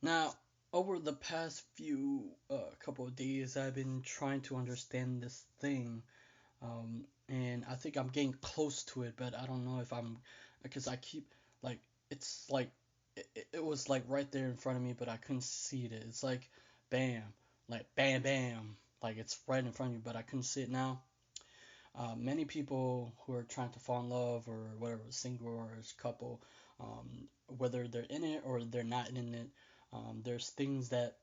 Now, over the past few couple of days, I've been trying to understand this thing, and I think I'm getting close to it, but I don't know if I'm, because I keep like it's like it was like right there in front of me, but I couldn't see it. It's bam, like bam, bam, like it's right in front of you, but I couldn't see it now. Many people who are trying to fall in love or whatever, single or as couple, whether they're in it or they're not in it, there's things that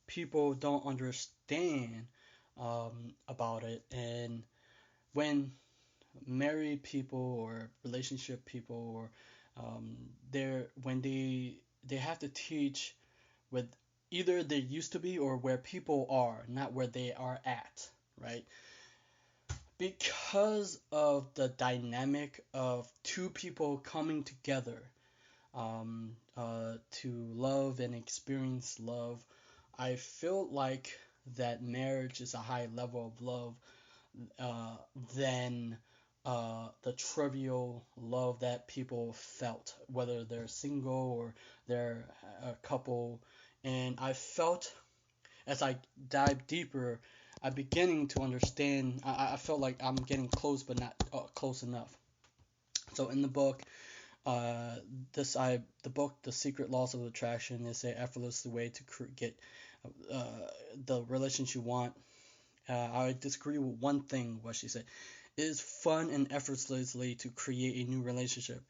people don't understand about it. And when married people or relationship people or they're when they have to teach with either they used to be or where people are, not where they are at, right? Because of the dynamic of two people coming together to love and experience love, I feel like that marriage is a high level of love uh, than the trivial love that people felt, whether they're single or they're a couple. And I felt as I dive deeper, I'm beginning to understand. I felt like I'm getting close, but not close enough. So in the book, uh, the book, The Secret Laws of Attraction, is a effortless way to get uh, the relationship you want. I disagree with one thing what she said. It is fun and effortlessly to create a new relationship,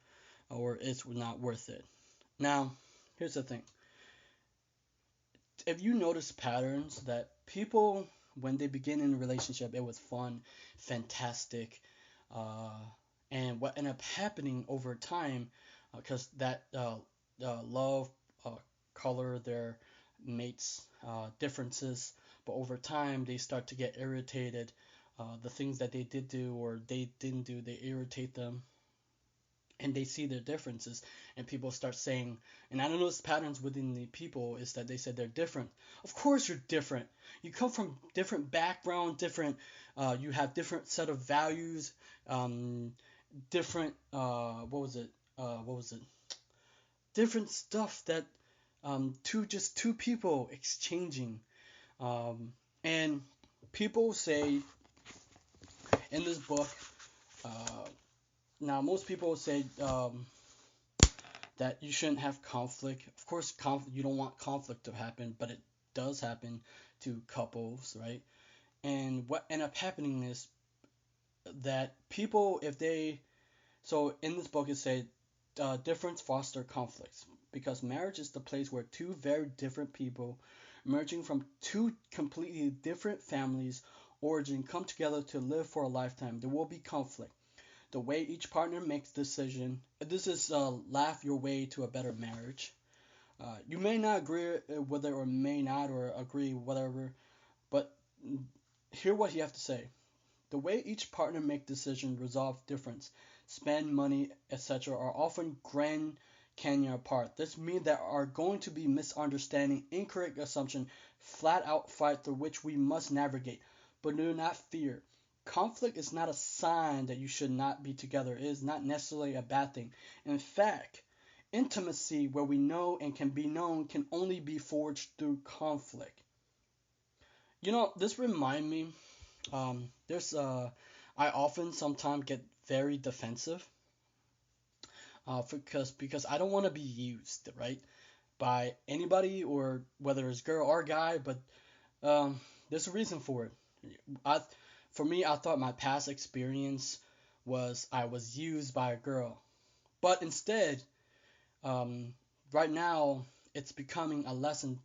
or it's not worth it. Now, here's the thing. If you notice patterns that people, when they begin in a relationship, it was fun, fantastic, uh, and what ended up happening over time, because that love color their mates differences, but over time they start to get irritated. The things that they did do or they didn't do, they irritate them, and they see their differences, and people start saying, and I notice patterns within the people is that they said they're different. Of course you're different. You come from different background, different you have different set of values, um, different what was it different stuff that two people exchanging, um, and people say in this book, uh, now most people say that you shouldn't have conflict. Of course, you don't want conflict to happen, but it does happen to couples, right? And what end up happening is that people, if they, so in this book it said, difference foster conflicts because marriage is the place where two very different people merging from two completely different families origin come together to live for a lifetime. There will be conflict. The way each partner makes decision. This is laugh your way to a better marriage. You may not agree with it or may not or agree whatever, but hear what you have to say. The way each partner make decision resolve difference, spend money, etc. are often grand canyon apart. This means there are going to be misunderstanding, incorrect assumption, flat out fight through which we must navigate. But do not fear. Conflict is not a sign that you should not be together. It is not necessarily a bad thing. In fact, intimacy where we know and can be known can only be forged through conflict. This remind me. There's I often sometimes get very defensive because I don't want to be used, right, by anybody or whether it's girl or guy, but there's a reason for it. I for me, I thought my past experience was I was used by a girl, but instead, um, right now it's becoming a lesson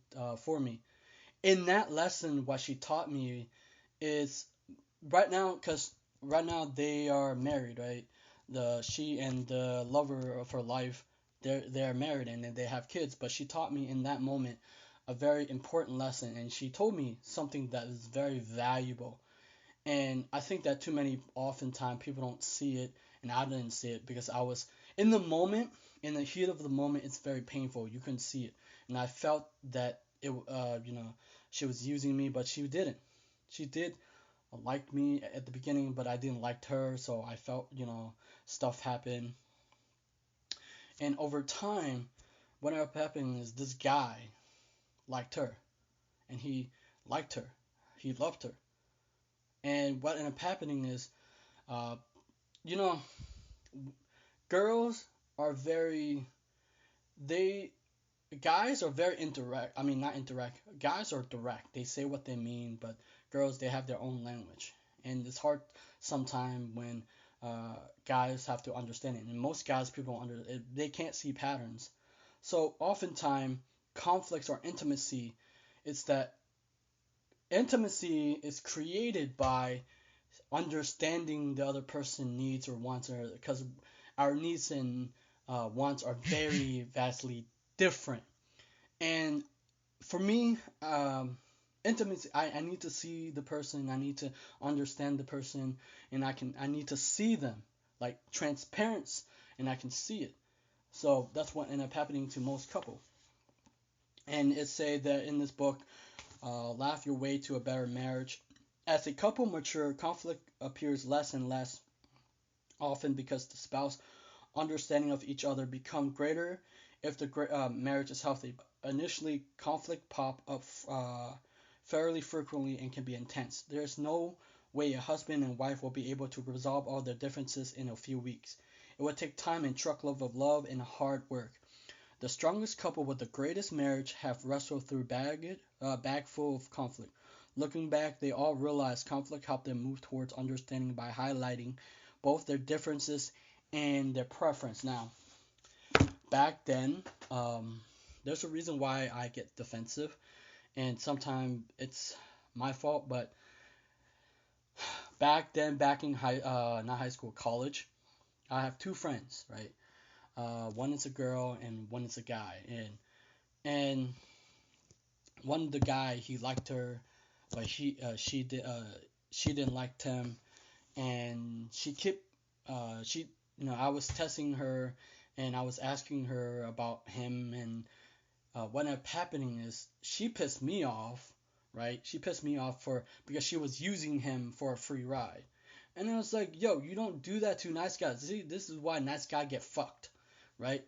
for me. In that lesson, what she taught me is right now, because right now they are married, right? The she and the lover of her life, they're married and they have kids. But she taught me in that moment a very important lesson, and she told me something that is very valuable. And I think that too many oftentimes people don't see it, and I didn't see it because I was in the moment, in the heat of the moment. It's very painful. You couldn't see it, and I felt that she was using me, but she didn't. She did liked me at the beginning, but I didn't like her, so I felt, stuff happened. And over time, what ended up happening is this guy liked her, and he liked her, he loved her, and what ended up happening is, uh, you know, girls are very they guys are very indirect. I mean, not indirect. Guys are direct. They say what they mean, but girls they have their own language, and it's hard sometimes when guys have to understand it. And most guys people don't they can't see patterns. So oftentimes conflicts or intimacy, it's that intimacy is created by understanding the other person needs or wants, or because our needs and wants are very vastly different. And for me, intimacy, I need to see the person, I need to understand the person, and I need to see them like transparency, and I can see it. So that's what ended up happening to most couple. And it said that in this book, Laugh Your Way to a Better Marriage. As a couple mature, conflict appears less and less often because the spouse understanding of each other become greater if the marriage is healthy. Initially, conflict pop up fairly frequently and can be intense. There's no way a husband and wife will be able to resolve all their differences in a few weeks. It would take time and truckload of love and hard work. The strongest couple with the greatest marriage have wrestled through bag full of conflict. Looking back, they all realized conflict helped them move towards understanding by highlighting both their differences and their preference. Now, back then, there's a reason why I get defensive, and sometimes it's my fault. But back then, back in not high school, college, I have two friends, right? One is a girl and one is a guy, and one the guy he liked her, but she didn't like him, and she I was testing her, and I was asking her about him, and what ended up happening is she pissed me off, right? She pissed me off for because she was using him for a free ride. And I was like, yo, you don't do that to nice guys. See, this is why nice guys get fucked, right?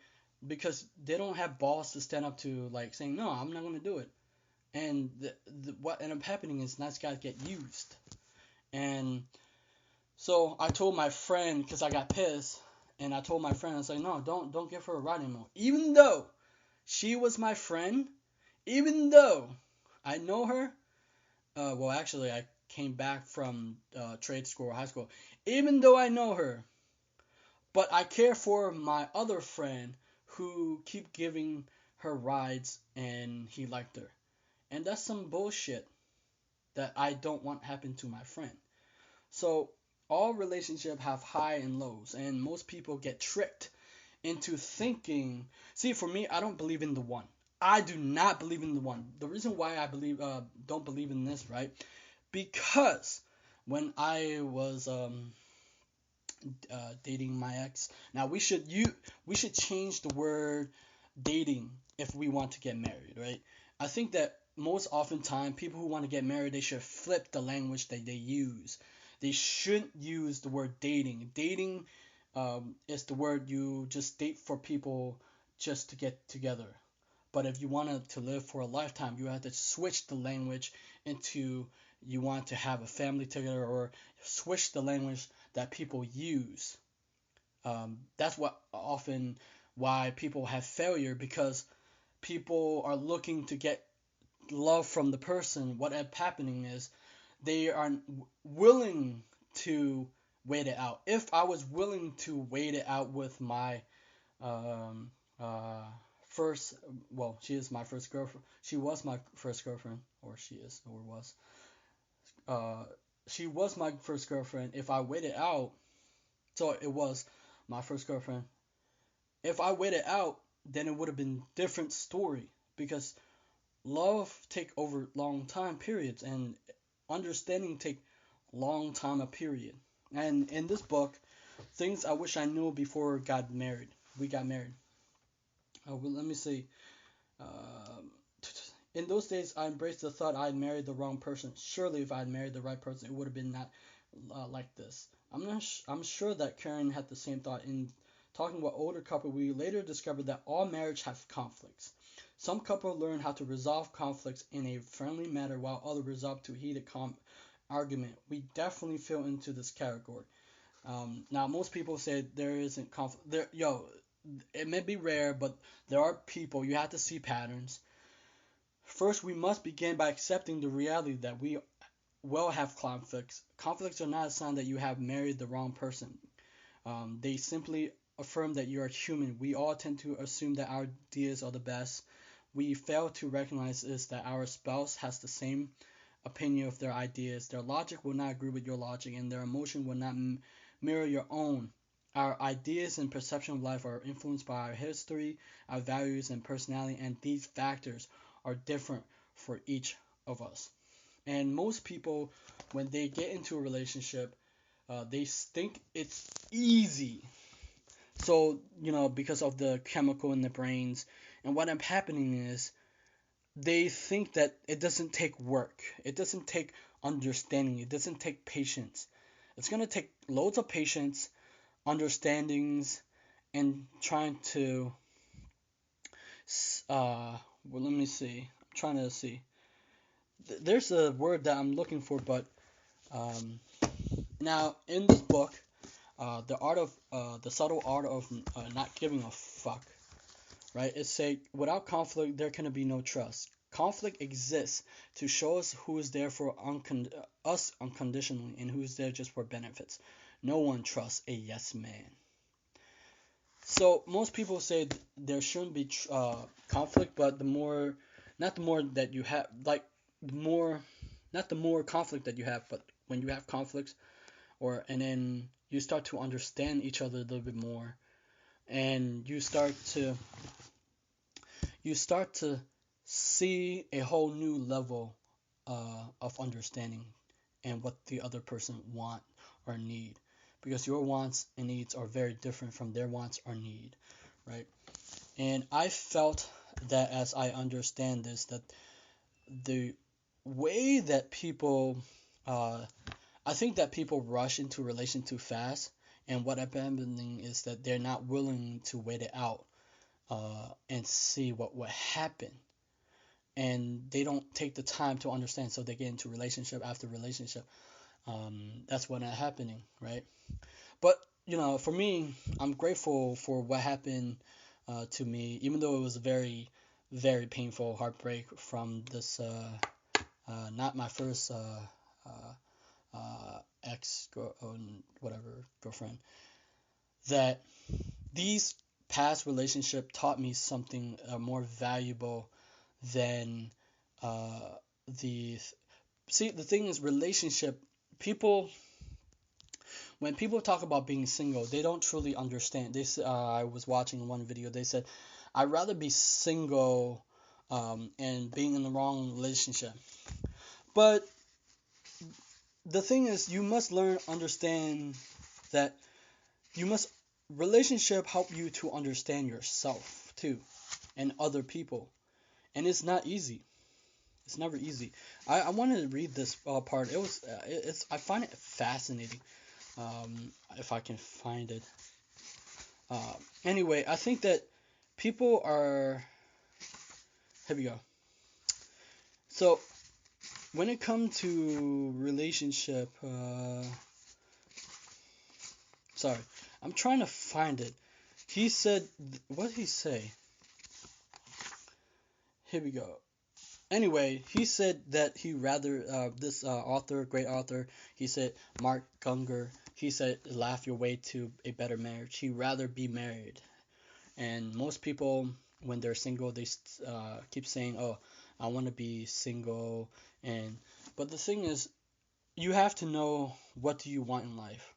Because they don't have balls to stand up to like saying, no, I'm not gonna do it. And what ended up happening is nice guys get used. And so I told my friend because I got pissed, and I told my friend, I was like, no, don't give her a ride anymore. Even though she was my friend, even though I know her, well, actually, I came back from trade school or high school. Even though I know her, but I care for my other friend who keep giving her rides and he liked her. And that's some bullshit that I don't want happen to my friend. So all relationships have high and lows, and most people get tricked into thinking. See, for me, I don't believe in the one. I do not believe in the one. The reason why I don't believe in this, right? Because when I was dating my ex, now we should change the word dating if we want to get married, right? I think that most oftentimes people who want to get married they should flip the language that they use. They shouldn't use the word dating. Dating is the word you just date for people just to get together. But if you wanted to live for a lifetime, you have to switch the language into you want to have a family together, or switch the language that people use. That's what often why people have failure, because people are looking to get love from the person. What ends up happening is they are willing to wait it out. If I was willing to wait it out with my um, uh, first, well, she is my first girlfriend. She was my first girlfriend, or she is, or was. Uh, she was my first girlfriend. If I waited out, so it was my first girlfriend. If I waited out, then it would have been different story, because love take over long time periods, and understanding take long time a period. And in this book, things I wish I knew before we got married. Well, let me see. Um, in those days, I embraced the thought I had married the wrong person. Surely, if I had married the right person, it would have been not like this. I'm sure that Karen had the same thought in talking about older couple, we later discovered that all marriage have conflicts. Some couples learn how to resolve conflicts in a friendly manner, while others resort to heated argument. We definitely fell into this category. Now, most people say there isn't conflict. It may be rare, but there are people. You have to see patterns. First, we must begin by accepting the reality that we will have conflicts. Conflicts are not a sign that you have married the wrong person. They simply affirm that you are human. We all tend to assume that our ideas are the best. We fail to recognize is that our spouse has the same opinion of their ideas. Their logic will not agree with your logic, and their emotion will not mirror your own. Our ideas and perception of life are influenced by our history, our values, and personality, and these factors are different for each of us. And most people, when they get into a relationship, they think it's easy. So, because of the chemical in the brains, and what is happening is they think that it doesn't take work, it doesn't take understanding, it doesn't take patience. It's going to take loads of patience, understandings, and trying to well, let me see. I'm trying to see. There's a word that I'm looking for, but now in this book, the subtle art of not giving a fuck, right? It say without conflict there can be no trust. Conflict exists to show us who is there for us unconditionally and who is there just for benefits. No one trusts a yes man. So most people say there shouldn't be conflict, but not the more that you have, like not the more conflict that you have, but when you have conflicts, and then you start to understand each other a little bit more, and you start to see a whole new level of understanding and what the other person want or need, because your wants and needs are very different from their wants or need, right? And I felt that as I understand this, that the way that people, I think that people rush into a relation too fast, and what happening is that they're not willing to wait it out and see what would happen, and they don't take the time to understand, so they get into relationship after relationship. That's what is happening, right? But for me, I'm grateful for what happened to me, even though it was a very, very painful heartbreak from this, not my first ex whatever girlfriend. That these past relationship taught me something more valuable than the. See, the thing is, relationship people. When people talk about being single, they don't truly understand. I was watching one video. They said, "I'd rather be single and being in the wrong relationship." But the thing is, you must understand that relationship help you to understand yourself too, and other people, and it's not easy. It's never easy. I wanted to read this part. I find it fascinating. If I can find it. Anyway, I think that people are. Here we go. So, when it comes to relationship, sorry, I'm trying to find it. He said, what did he say? Here we go. Anyway, he said that he rather, this author, great author, he said, Mark Gungor, he said, laugh your way to a better marriage. He'd rather be married. And most people, when they're single, they keep saying, oh, I want to be single. But the thing is, you have to know, what do you want in life?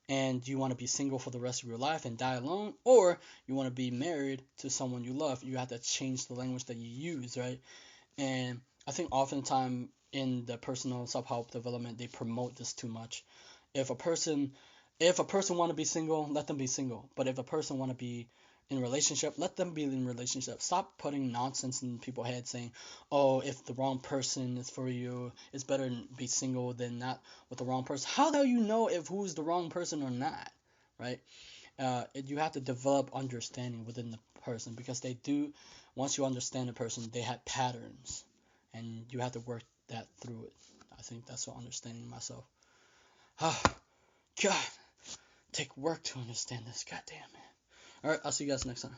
And do you want to be single for the rest of your life and die alone? Or you want to be married to someone you love? You have to change the language that you use, right? And I think oftentimes in the personal self-help development, they promote this too much. If a person want to be single, let them be single. But if a person want to be in a relationship, let them be in a relationship. Stop putting nonsense in people's heads saying, oh, if the wrong person is for you, it's better to be single than not with the wrong person. How do you know if who's the wrong person or not, right? You have to develop understanding within the person, because they do. Once you understand the person, they have patterns, and you have to work that through it. I think that's what understanding myself. Ah, God, take work to understand this. Goddamn, man. All right, I'll see you guys next time.